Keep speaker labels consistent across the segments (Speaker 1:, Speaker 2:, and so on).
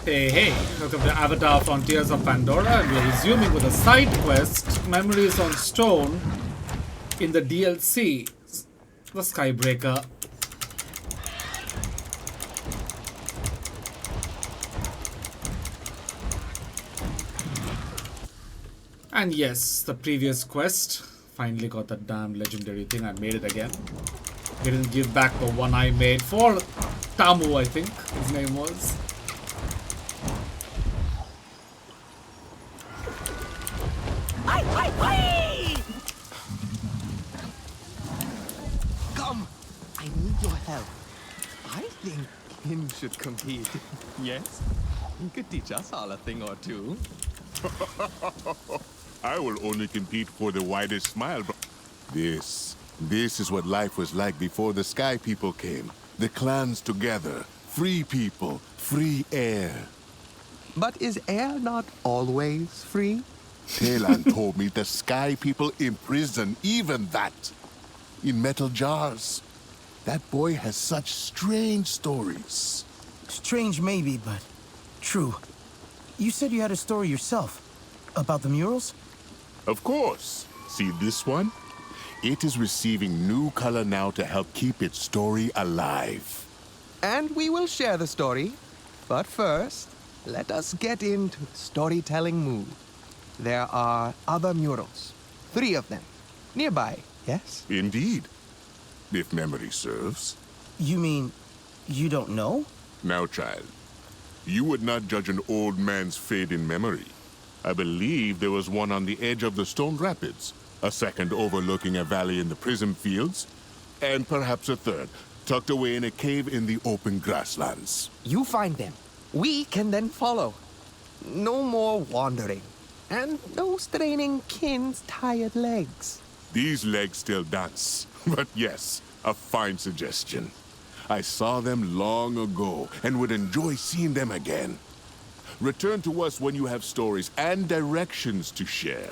Speaker 1: Hey, hey, welcome to Avatar Frontiers of Pandora, and we're resuming with a side quest, Memories on Stone, in the DLC, the Skybreaker. And yes, the previous quest, finally got that damn legendary thing, I made it again. Didn't give back the one I made for Tamu, I think his name was.
Speaker 2: Come! I need your help. I think Kim should compete. Yes? He could teach us all a thing or two.
Speaker 3: I will only compete for the widest smile, but this is what life was like before the Sky People came. The clans together, free people, free air.
Speaker 2: But is air not always free?
Speaker 3: Talan told me the Sky People imprison even that. In metal jars. That boy has such strange stories.
Speaker 4: Strange maybe, but true. You said you had a story yourself. About the murals?
Speaker 3: Of course. See this one? It is receiving new color now to help keep its story alive.
Speaker 2: And we will share the story. But first, let us get into the storytelling mood. There are other murals. 3 of them. Nearby, yes?
Speaker 3: Indeed. If memory serves.
Speaker 4: You mean you don't know?
Speaker 3: Now, child, you would not judge an old man's fade in memory. I believe there was one on the edge of the Stone Rapids, a second overlooking a valley in the Prism Fields, and perhaps a third, tucked away in a cave in the open grasslands.
Speaker 2: You find them. We can then follow. No more wandering. And no straining Kin's tired legs.
Speaker 3: These legs still dance, but yes, a fine suggestion. I saw them long ago and would enjoy seeing them again. Return to us when you have stories and directions to share.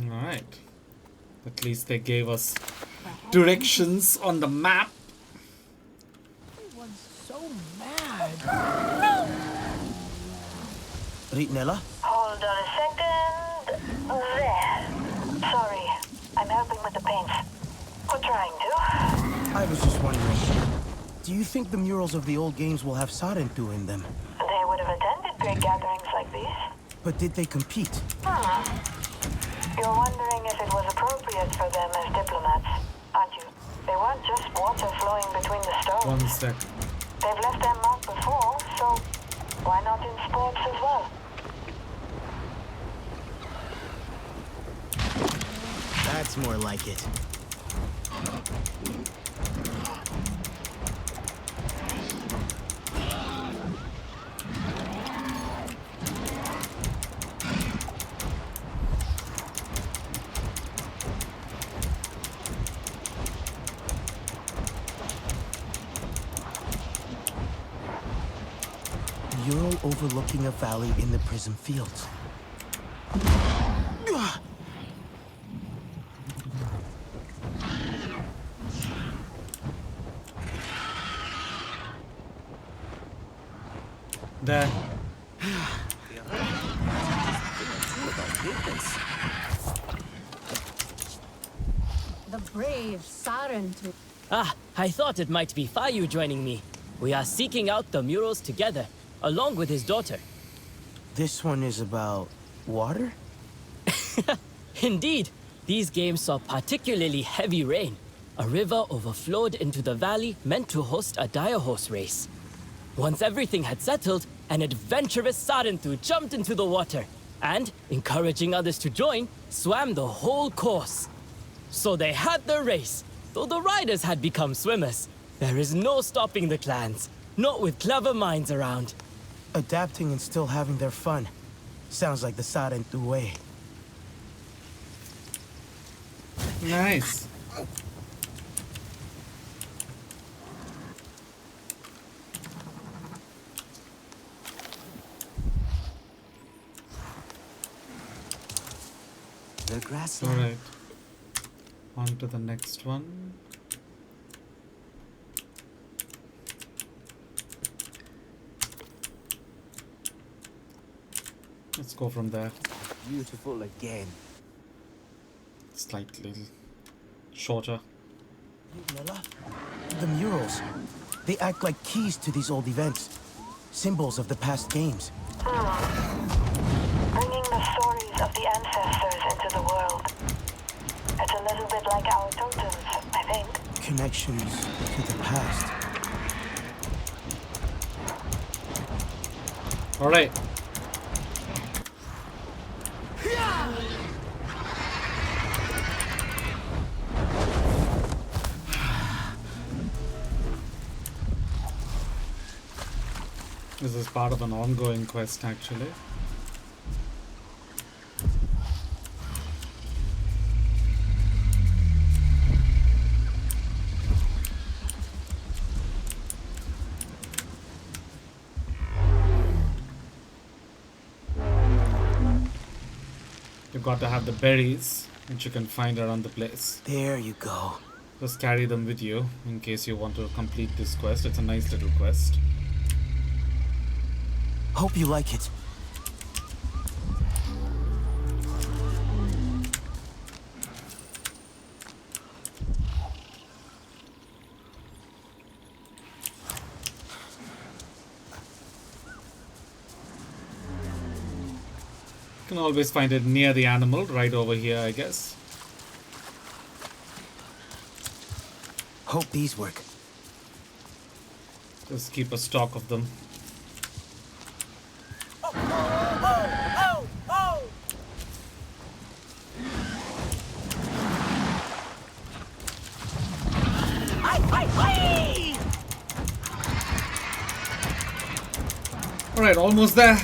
Speaker 1: Alright. At least they gave us directions on the map.
Speaker 5: Everyone's so mad.
Speaker 4: Ritnella?
Speaker 6: Hold on a second. There. Sorry. I'm helping with the paints. We're trying to.
Speaker 4: I was just wondering, do you think the murals of the old games will have Sarentu in them?
Speaker 6: They would have attended great gatherings like these.
Speaker 4: But did they compete?
Speaker 6: You're wondering if it was appropriate for them as diplomats, aren't you? They weren't just water flowing between the stones.
Speaker 1: One sec.
Speaker 6: They've left their mark before, so why not in sports as well?
Speaker 4: That's more like it. Mural overlooking a valley in the Prism Fields.
Speaker 1: There.
Speaker 5: The brave Sarentu.
Speaker 7: Ah, I thought it might be Fayu joining me. We are seeking out the murals together, along with his daughter.
Speaker 4: This one is about water?
Speaker 7: Indeed, these games saw particularly heavy rain. A river overflowed into the valley meant to host a dire horse race. Once everything had settled, an adventurous Sarentu jumped into the water and, encouraging others to join, swam the whole course. So they had the race, though the riders had become swimmers. There is no stopping the clans, not with clever minds around.
Speaker 4: Adapting and still having their fun. Sounds like the Sarentu way.
Speaker 1: Nice.
Speaker 4: the grasslands.
Speaker 1: Alright. On to the next one. Let's go from there.
Speaker 4: Beautiful again.
Speaker 1: Slightly shorter.
Speaker 4: Nella, the murals. They act like keys to these old events. Symbols of the past games.
Speaker 6: Bringing the stories of the ancestors into the world. It's a little bit like our totems, I think.
Speaker 4: Connections to the past.
Speaker 1: Alright. This is part of an ongoing quest, actually. You've got to have the berries, which you can find around the place.
Speaker 4: There you go.
Speaker 1: Just carry them with you in case you want to complete this quest. It's a nice little quest.
Speaker 4: Hope you like it.
Speaker 1: You can always find it near the animal, right over here, I guess.
Speaker 4: Hope these work.
Speaker 1: Just keep a stock of them. Alright, almost there.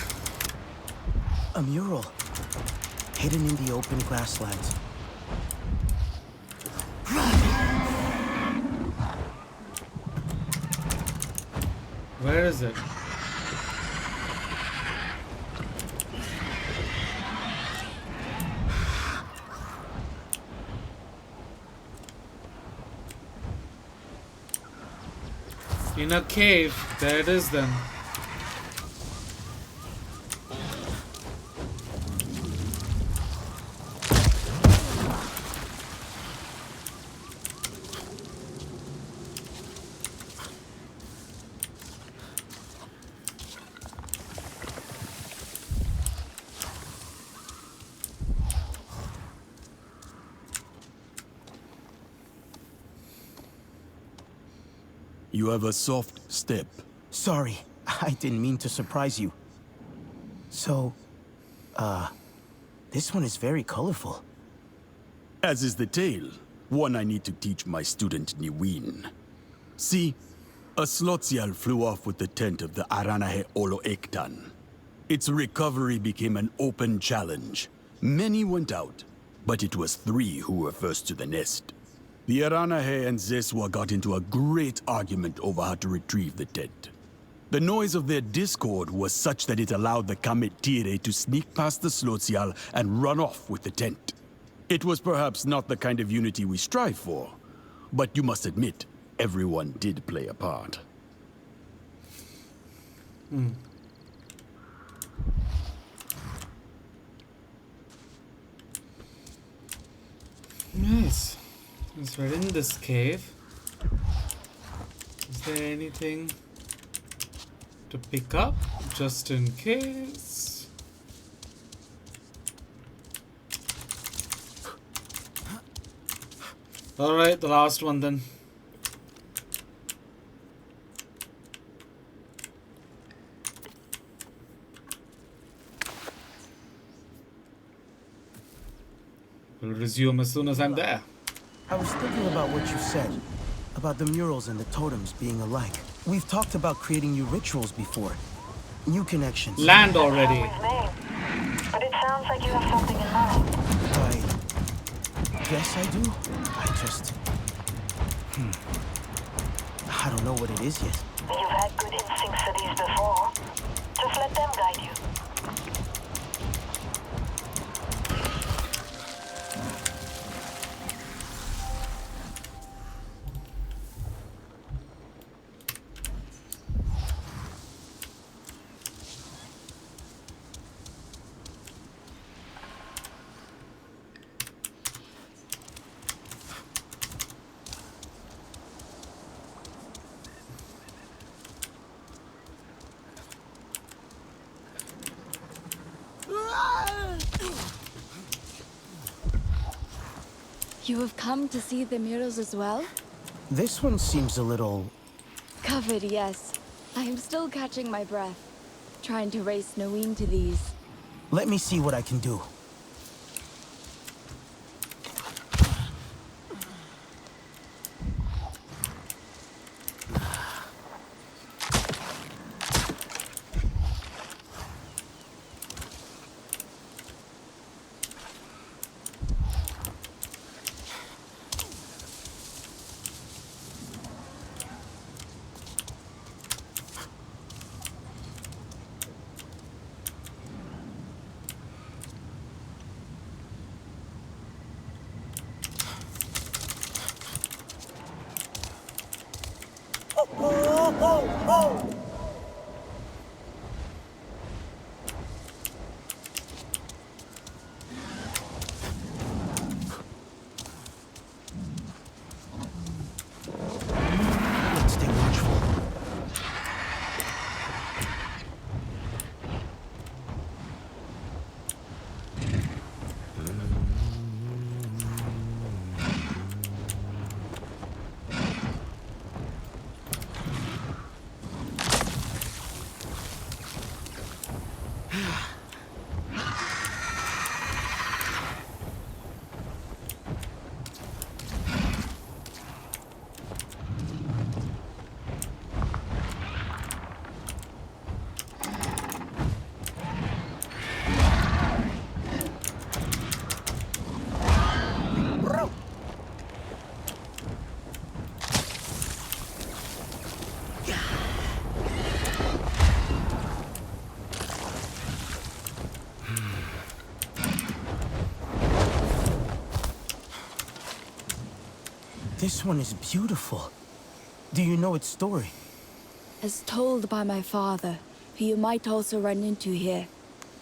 Speaker 4: A mural. Hidden in the open grasslands.
Speaker 1: Where is it? In a cave. There it is then.
Speaker 8: You have a soft step.
Speaker 4: Sorry, I didn't mean to surprise you. So, this one is very colorful.
Speaker 8: As is the tale, one I need to teach my student Niwin. See, a Slotsial flew off with the tent of the Aranahe Olo Ektan. Its recovery became an open challenge. Many went out, but it was 3 who were first to the nest. The Aranahe and Zeswa got into a great argument over how to retrieve the tent. The noise of their discord was such that it allowed the Kametire to sneak past the Slotsial and run off with the tent. It was perhaps not the kind of unity we strive for, but you must admit, everyone did play a part.
Speaker 1: Nice. Since we're in this cave, is there anything to pick up just in case? Alright, the last one then. We'll resume as soon as I'm there.
Speaker 4: I was thinking about what you said, about the murals and the totems being alike. We've talked about creating new rituals before. New connections.
Speaker 1: Land already.
Speaker 6: Always made. But it sounds like you have something in mind.
Speaker 4: I guess I do. I just... I don't know what it is yet.
Speaker 6: You've had good instincts for these before. Just let them guide you.
Speaker 9: You have come to see the murals as well?
Speaker 4: This one seems a little...
Speaker 9: Covered, yes. I am still catching my breath, trying to race Naween to these.
Speaker 4: Let me see what I can do. Let's stay watchful. This one is beautiful. Do you know its story?
Speaker 9: As told by my father, who you might also run into here.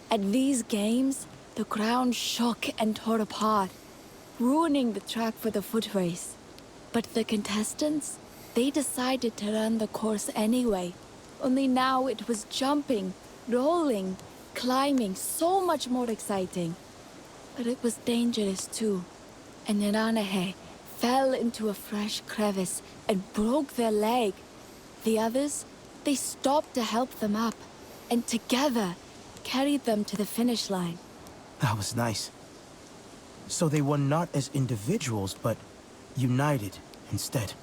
Speaker 9: At these games, the ground shook and tore apart, ruining the track for the foot race. But the contestants, they decided to run the course anyway. Only now it was jumping, rolling, climbing, so much more exciting. But it was dangerous too. And Niranahe fell into a fresh crevice and broke their leg. The others, they stopped to help them up, and together carried them to the finish line.
Speaker 4: That was nice. So they won not as individuals, but united instead.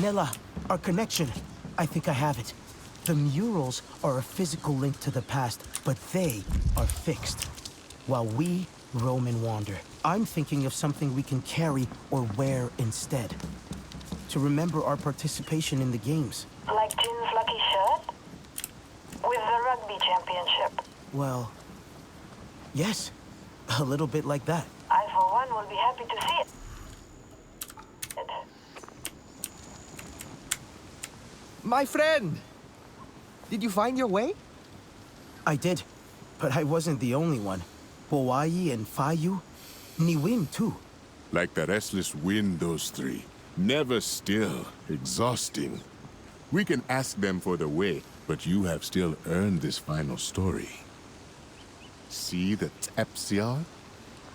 Speaker 4: Nella, our connection. I think I have it. The murals are a physical link to the past, but they are fixed, while we roam and wander. I'm thinking of something we can carry or wear instead, to remember our participation in the games.
Speaker 6: Like Jin's lucky shirt? With the rugby championship.
Speaker 4: Well, yes, a little bit like that.
Speaker 6: I, for one, will be happy to see it.
Speaker 2: My friend! Did you find your way?
Speaker 4: I did, but I wasn't the only one. Hawaii and Fayu, Niwin too.
Speaker 3: Like the restless wind, those three. Never still, exhausting. We can ask them for the way, but you have still earned this final story. See the Tepsiar?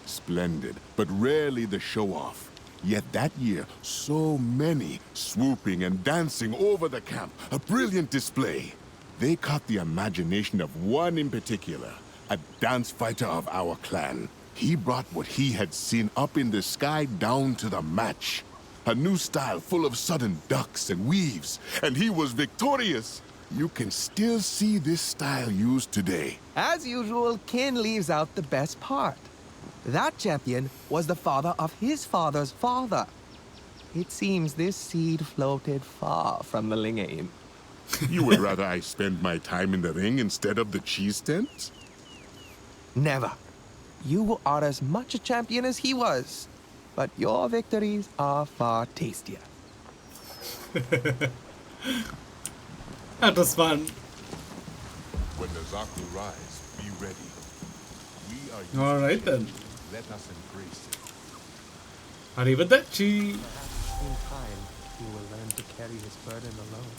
Speaker 3: Splendid, but rarely the show-off. Yet that year, so many swooping and dancing over the camp. A brilliant display. They caught the imagination of one in particular, a dance fighter of our clan. He brought what he had seen up in the sky down to the match. A new style full of sudden ducks and weaves, and he was victorious. You can still see this style used today.
Speaker 2: As usual, Kin leaves out the best part. That champion was the father of his father's father. It seems this seed floated far from the Lingame.
Speaker 3: You would rather I spend my time in the ring instead of the cheese tent?
Speaker 2: Never. You are as much a champion as he was, but your victories are far tastier.
Speaker 1: That was fun.
Speaker 3: When the Zaku rise, be ready. We are used
Speaker 1: All
Speaker 3: to
Speaker 1: right then.
Speaker 3: change. Let us embrace it.
Speaker 1: Arrivederci.
Speaker 2: In time, he will learn to carry his burden alone.